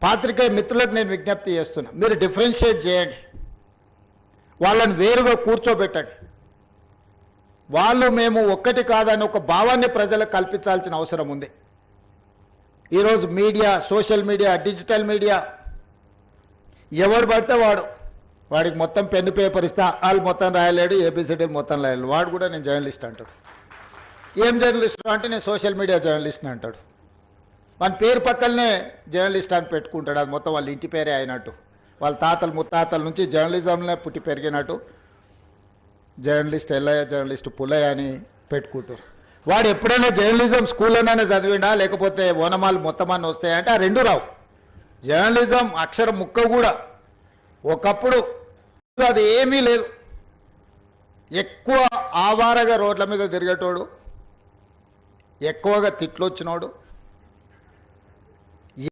పాత్రికేయ మిత్రులకు నేను విజ్ఞప్తి చేస్తున్నా, మీరు డిఫరెన్షియేట్ చేయండి, వాళ్ళని వేరుగా కూర్చోబెట్టండి. వాళ్ళు మేము ఒక్కటి కాదని ఒక భావాన్ని ప్రజలకు కల్పించాల్సిన అవసరం ఉంది. ఈరోజు media, social media, digital media, ఎవడు పడితే వాడికి మొత్తం పెన్ను పేపర్ ఇస్తా, వాళ్ళు మొత్తం రాయలేడు, ఏబిసిడీలు మొత్తం రాయలేడు, వాడు కూడా నేను జర్నలిస్ట్ అంటాడు. ఏం జర్నలిస్ట్ అంటే నేను సోషల్ మీడియా జర్నలిస్ట్ని అంటాడు. మన పేరు పక్కనే జర్నలిస్ట్ అని పెట్టుకుంటాడు. అది మొత్తం వాళ్ళ ఇంటి పేరే అయినట్టు, వాళ్ళ తాతలు ముత్తాతల నుంచి జర్నలిజంలో పుట్టి పెరిగినట్టు జర్నలిస్ట్ ఎల్లయ్య, జర్నలిస్ట్ పుల్లయ్య అని పెట్టుకుంటారు. వాడు ఎప్పుడైనా జర్నలిజం స్కూల్లోనే చదివిండా, లేకపోతే ఓనమాలు మొత్తం అన్నీ వస్తాయంటే ఆ రెండు రావు. జర్నలిజం అక్షరం ముక్క కూడా ఒకప్పుడు అది ఏమీ లేదు. ఎక్కువ ఆవారగా రోడ్ల మీద తిరిగేటోడు, ఎక్కువగా తిట్లు వచ్చినోడు,